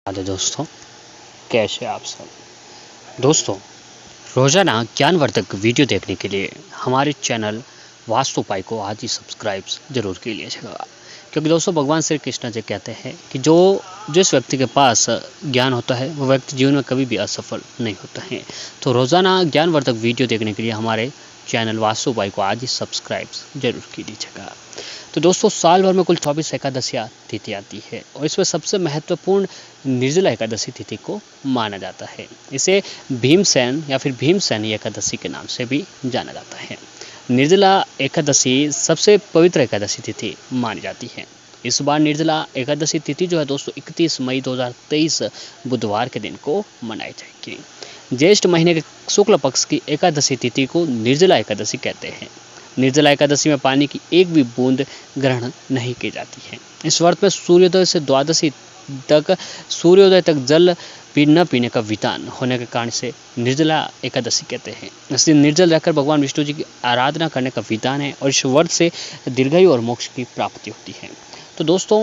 Hello दोस्तों, कैसे आप सब। दोस्तों, रोज़ाना ज्ञानवर्धक वीडियो देखने के लिए हमारे चैनल वास्तु उपाय को आज ही सब्सक्राइब ज़रूर कर लीजिएगा। क्योंकि दोस्तों भगवान श्री कृष्ण जी कहते हैं कि जो जिस व्यक्ति के पास ज्ञान होता है वो व्यक्ति जीवन में कभी भी असफल नहीं होता है। तो रोज़ाना ज्ञानवर्धक वीडियो देखने के लिए हमारे चैनल वास्तु उपाय को आज ही सब्सक्राइब जरूर कर लीजिएगा। तो दोस्तों, साल भर में कुल 24 एकादशियाँ तिथि आती है और इसमें सबसे महत्वपूर्ण निर्जला एकादशी तिथि को माना जाता है। इसे भीमसेन या फिर भीमसेनी एकादशी के नाम से भी जाना जाता है। निर्जला एकादशी सबसे पवित्र एकादशी तिथि मानी जाती है। इस बार निर्जला एकादशी तिथि जो है दोस्तों 31 मई 2023 बुधवार के दिन को मनाई जाएगी। ज्येष्ठ महीने के शुक्ल पक्ष की एकादशी तिथि को निर्जला एकादशी कहते हैं। निर्जला एकादशी में पानी की एक भी बूंद ग्रहण नहीं की जाती है। इस व्रत में सूर्योदय से द्वादशी तक जल न पीने का विधान होने के कारण से निर्जला एकादशी कहते हैं। इसलिए निर्जल रहकर भगवान विष्णु जी की आराधना करने का विधान है और इस व्रत से दीर्घायु और मोक्ष की प्राप्ति होती है। तो दोस्तों,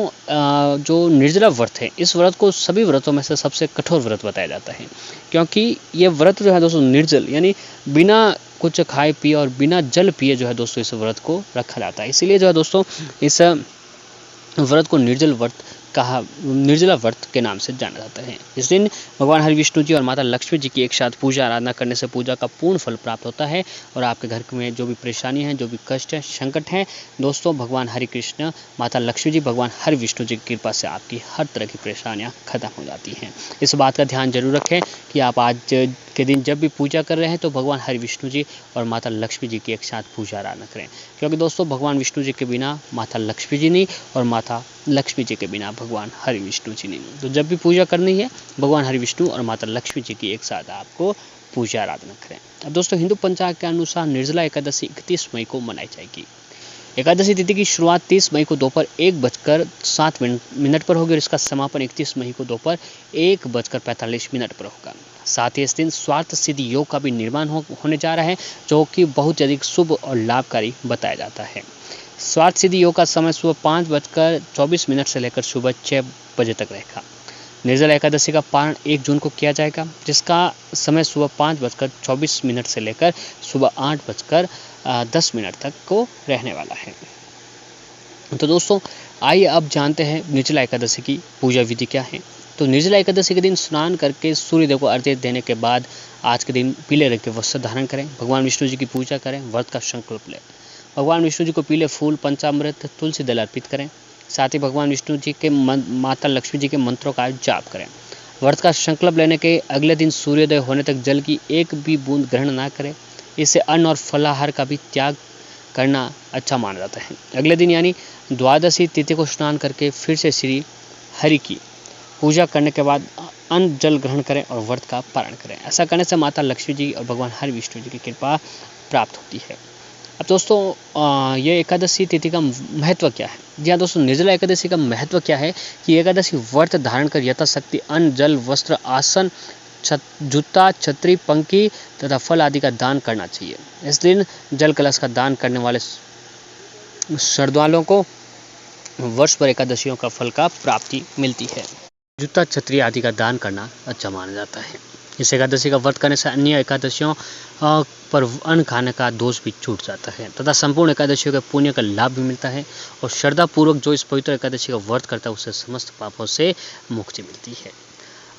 जो निर्जला व्रत है, इस व्रत को सभी व्रतों में से सबसे कठोर व्रत बताया जाता है, क्योंकि ये व्रत जो है दोस्तों निर्जल यानी बिना कुछ खाए पिए और बिना जल पिए जो है दोस्तों इस व्रत को रखा जाता है। इसीलिए जो है दोस्तों इस व्रत को निर्जला व्रत के नाम से जाना जाता है। इस दिन भगवान हरि विष्णु जी और माता लक्ष्मी जी की एक साथ पूजा आराधना करने से पूजा का पूर्ण फल प्राप्त होता है और आपके घर में जो भी परेशानी है, जो भी कष्ट है, संकट है, दोस्तों भगवान हरि कृष्ण, माता लक्ष्मी जी, भगवान हरि विष्णु जी की कृपा से आपकी हर तरह की परेशानियां खत्म हो जाती हैं। इस बात का ध्यान जरूर रखें कि आप आज के दिन जब भी पूजा कर रहे हैं तो भगवान हरि विष्णु जी और माता लक्ष्मी जी की एक साथ पूजा आराधना करें, क्योंकि दोस्तों भगवान विष्णु जी के बिना माता लक्ष्मी जी नहीं और माता लक्ष्मी जी के बिना भगवान हरि विष्णु जी नहीं। तो जब भी पूजा करनी है भगवान हरि विष्णु और माता लक्ष्मी जी की एक साथ आपको पूजा आराधना करें। अब दोस्तों, हिंदू पंचांग के अनुसार निर्जला एकादशी 31 मई को मनाई जाएगी। एकादशी तिथि की शुरुआत 30 मई को दोपहर 1:07 पर होगी और इसका समापन 31 मई को दोपहर 1:45 पर होगा। साथ ही इस दिन स्वार्थ सिद्धि योग का भी निर्माण होने जा रहा है, जो कि बहुत अधिक शुभ और लाभकारी बताया जाता है। स्वार्थ सिद्धि योग का समय सुबह 5:24 से लेकर सुबह 6 बजे तक रहेगा। निर्जला एकादशी का पारण 1 जून को किया जाएगा, जिसका समय सुबह 5:24 से लेकर सुबह 8:10 तक को रहने वाला है। तो दोस्तों, आइए अब जानते हैं निर्जला एकादशी की पूजा विधि क्या है। तो निर्जला एकादशी के दिन स्नान करके सूर्यदेव को अर्घ्य देने के बाद आज के दिन पीले रंग के वस्त्र धारण करें, भगवान विष्णु जी की पूजा करें, व्रत का संकल्प लें। भगवान विष्णु जी को पीले फूल, पंचामृत, तुलसी दल अर्पित करें। साथ ही भगवान विष्णु जी के माता लक्ष्मी जी के मंत्रों का जाप करें। व्रत का संकल्प लेने के अगले दिन सूर्योदय होने तक जल की एक भी बूंद ग्रहण ना करें। इससे अन्न और फलाहार का भी त्याग करना अच्छा माना जाता है। अगले दिन यानी द्वादशी तिथि को स्नान करके फिर से श्री हरि की पूजा करने के बाद अन्न जल ग्रहण करें और व्रत का पारण करें। ऐसा करने से माता लक्ष्मी जी और भगवान हरि विष्णु जी की कृपा प्राप्त होती है। अब दोस्तों, ये एकादशी तिथि का महत्व क्या है। जी हाँ दोस्तों, निर्जला एकादशी का महत्व क्या है कि एकादशी व्रत धारण कर यथाशक्ति अन्न, जल, वस्त्र, आसन, जूता, छतरी, पंखी तथा फल आदि का दान करना चाहिए। इस दिन जल कलश का दान करने वाले श्रद्धालुओं को वर्ष भर एकादशियों का फल का प्राप्ति मिलती है। जूता, छतरी आदि का दान करना अच्छा माना जाता है। इस एकादशी का व्रत करने से अन्य एकादशियों पर अन्न खाने का दोष भी छूट जाता है तथा संपूर्ण एकादशियों के पुण्य का लाभ भी मिलता है और श्रद्धा पूर्वक जो इस पवित्र एकादशी का व्रत करता है उसे समस्त पापों से मुक्ति मिलती है।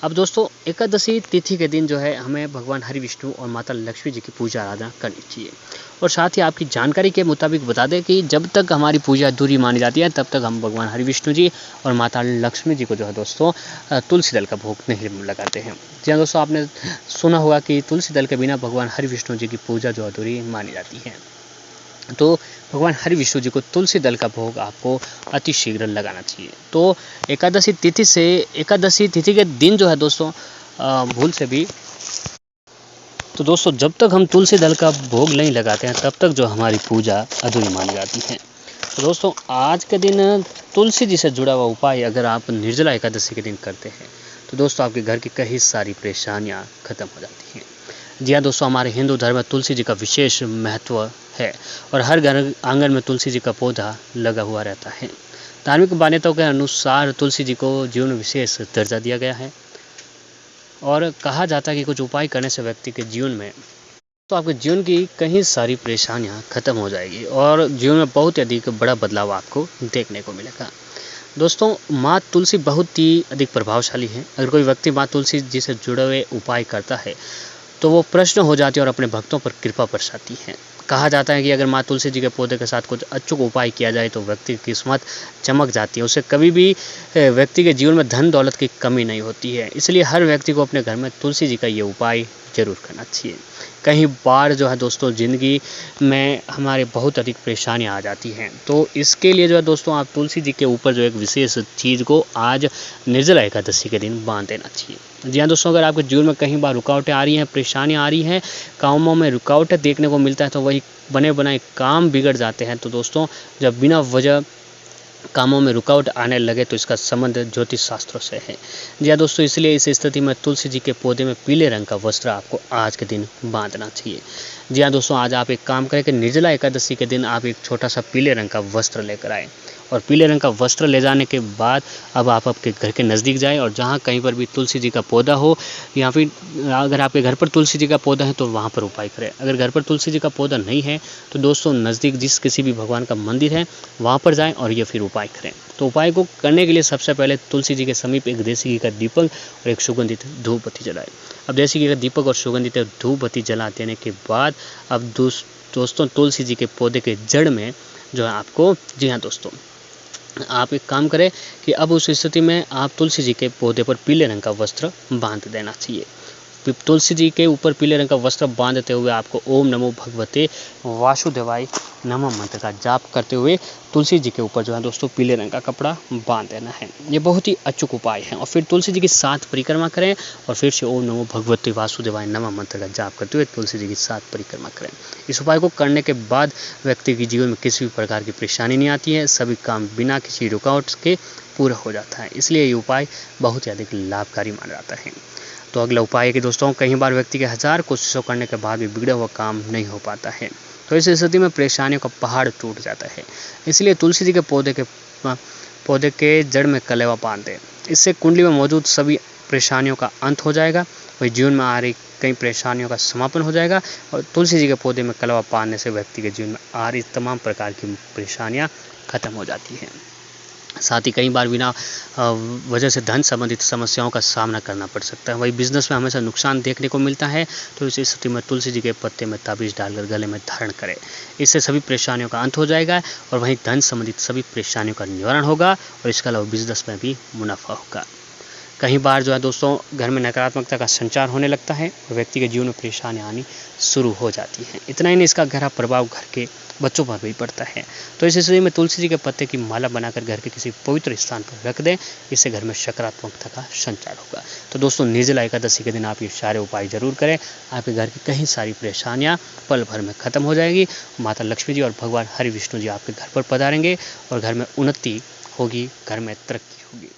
अब दोस्तों, एकादशी तिथि के दिन जो है हमें भगवान हरि विष्णु और माता लक्ष्मी जी की पूजा आराधना करनी चाहिए। और साथ ही आपकी जानकारी के मुताबिक बता दें कि जब तक हमारी पूजा अधूरी मानी जाती है तब तक हम भगवान हरि विष्णु जी और माता लक्ष्मी जी को जो है दोस्तों तुलसी दल का भोग नहीं लगाते हैं। जी हाँ दोस्तों, आपने सुना होगा कि तुलसी दल के बिना भगवान हरि विष्णु जी की पूजा जो अधूरी मानी जाती है। तो भगवान हरि विष्णु जी को तुलसी दल का भोग आपको अति शीघ्र लगाना चाहिए। तो एकादशी तिथि के दिन जो है दोस्तों भूल से भी तो दोस्तों जब तक हम तुलसी दल का भोग नहीं लगाते हैं तब तक जो हमारी पूजा अधूरी मानी जाती है। तो दोस्तों, आज के दिन तुलसी जी से जुड़ा हुआ उपाय अगर आप निर्जला एकादशी के दिन करते हैं तो दोस्तों आपके घर की कई सारी परेशानियां खत्म हो जाती हैं। जी हाँ दोस्तों, हमारे हिंदू धर्म में तुलसी जी का विशेष महत्व है और हर घर आंगन में तुलसी जी का पौधा लगा हुआ रहता है। धार्मिक मान्यताओं के अनुसार तुलसी जी को जीवन में विशेष दर्जा दिया गया है और कहा जाता है कि कुछ उपाय करने से व्यक्ति के जीवन में तो आपके जीवन की कई सारी परेशानियां खत्म हो जाएगी और जीवन में बहुत ही अधिक बड़ा बदलाव आपको देखने को मिलेगा। दोस्तों, माँ तुलसी बहुत ही अधिक प्रभावशाली है। अगर कोई व्यक्ति माँ तुलसी जी से जुड़े हुए उपाय करता है तो वो प्रश्न हो जाती है और अपने भक्तों पर कृपा बरसाती है। कहा जाता है कि अगर माँ तुलसी जी के पौधे के साथ कुछ अचूक उपाय किया जाए तो व्यक्ति की किस्मत चमक जाती है। उसे कभी भी व्यक्ति के जीवन में धन दौलत की कमी नहीं होती है। इसलिए हर व्यक्ति को अपने घर में तुलसी जी का ये उपाय जरूर करना चाहिए। कई बार जो है दोस्तों ज़िंदगी में हमारे बहुत अधिक परेशानियाँ आ जाती हैं, तो इसके लिए जो है दोस्तों आप तुलसी जी के ऊपर जो एक विशेष चीज़ को आज निर्जला एकादशी के दिन बांध देना चाहिए। जी हाँ दोस्तों, अगर आपके जीवन में कहीं बार रुकावटें आ रही हैं, परेशानियाँ आ रही हैं, कामों में रुकावटें देखने को मिलता है तो वही बने बनाए काम बिगड़ जाते हैं। तो दोस्तों, जब बिना वजह कामों में रुकावट आने लगे तो इसका संबंध ज्योतिष शास्त्रों से है। जी हाँ दोस्तों, इसलिए इस स्थिति में तुलसी जी के पौधे में पीले रंग का वस्त्र आपको आज के दिन बांधना चाहिए। जी हाँ दोस्तों, आज आप एक काम करें कि निर्जला एकादशी के दिन आप एक छोटा सा पीले रंग का वस्त्र लेकर आए और पीले रंग का वस्त्र ले जाने के बाद अब आप आपके घर के नज़दीक जाएं और जहाँ कहीं पर भी तुलसी जी का पौधा हो या फिर अगर आपके घर पर तुलसी जी का पौधा है तो वहाँ पर उपाय करें। अगर घर पर तुलसी जी का पौधा नहीं है तो दोस्तों नज़दीक जिस किसी भी भगवान का मंदिर है वहाँ पर जाएं और ये फिर उपाय करें। तो उपाय को करने के लिए सबसे पहले तुलसी जी के समीप एक देसी घी का दीपक और एक सुगंधित धूप बत्ती जलाएं। अब देसी घी का दीपक और सुगंधित धूप बत्ती जला देने के बाद अब दोस्तों तुलसी जी के पौधे के जड़ में जो है आपको, जी हाँ दोस्तों, आप एक काम करें कि अब उस स्थिति में आप तुलसी जी के पौधे पर पीले रंग का वस्त्र बांध देना चाहिए। तुलसी जी के ऊपर पीले रंग का वस्त्र बांधते हुए आपको ओम नमो भगवते वासुदेवाय नमः मंत्र का जाप करते हुए तुलसी जी के ऊपर जो है दोस्तों पीले रंग का कपड़ा बांध देना है। ये बहुत ही अचूक उपाय है। और फिर तुलसी जी की 7 परिक्रमा करें और फिर से ओम नमो भगवते वासुदेवाय नमः मंत्र का जाप करते हुए तुलसी जी की 7 परिक्रमा करें। इस उपाय को करने के बाद व्यक्ति के जीवन में किसी भी प्रकार की परेशानी नहीं आती है। सभी काम बिना किसी रुकावट के पूरा हो जाता है। इसलिए ये उपाय बहुत ही अधिक लाभकारी माना जाता है। तो अगला उपाय है कि दोस्तों कई बार व्यक्ति के 1000 कोशिशों करने के बाद भी बिगड़ा हुआ काम नहीं हो पाता है, तो इस स्थिति में परेशानियों का पहाड़ टूट जाता है। इसलिए तुलसी जी के पौधे के जड़ में कलेवा बांध दें। इससे कुंडली में मौजूद सभी परेशानियों का अंत हो जाएगा, वही जीवन में आ रही कई परेशानियों का समापन हो जाएगा। और तुलसी जी के पौधे में कलेवा बांधने से व्यक्ति के जीवन में आ रही तमाम प्रकार की परेशानियाँ खत्म हो जाती हैं। साथ ही कई बार बिना वजह से धन संबंधित समस्याओं का सामना करना पड़ सकता है। वही बिजनेस में हमेशा नुकसान देखने को मिलता है, तो इस स्थिति में तुलसी जी के पत्ते में ताबीज़ डालकर गले में धारण करें। इससे सभी परेशानियों का अंत हो जाएगा और वहीं धन संबंधित सभी परेशानियों का निवारण होगा और इसके अलावा बिजनेस में भी मुनाफा होगा। कई बार जो है दोस्तों घर में नकारात्मकता का संचार होने लगता है और व्यक्ति के जीवन में परेशानी आनी शुरू हो जाती है। इतना ही नहीं, इसका गहरा प्रभाव घर के बच्चों पर भी पड़ता है। तो इस स्थिति में तुलसी जी के पत्ते की माला बनाकर घर के किसी पवित्र स्थान पर रख दें। इससे घर में सकारात्मकता का संचार होगा। तो दोस्तों निर्जला एकादशी के दिन आप ये सारे उपाय जरूर करें। आपके घर की कई सारी परेशानियां पल भर में खत्म हो जाएगी। माता लक्ष्मी जी और भगवान हरि विष्णु जी आपके घर पर पधारेंगे और घर में उन्नति होगी, घर में तरक्की होगी।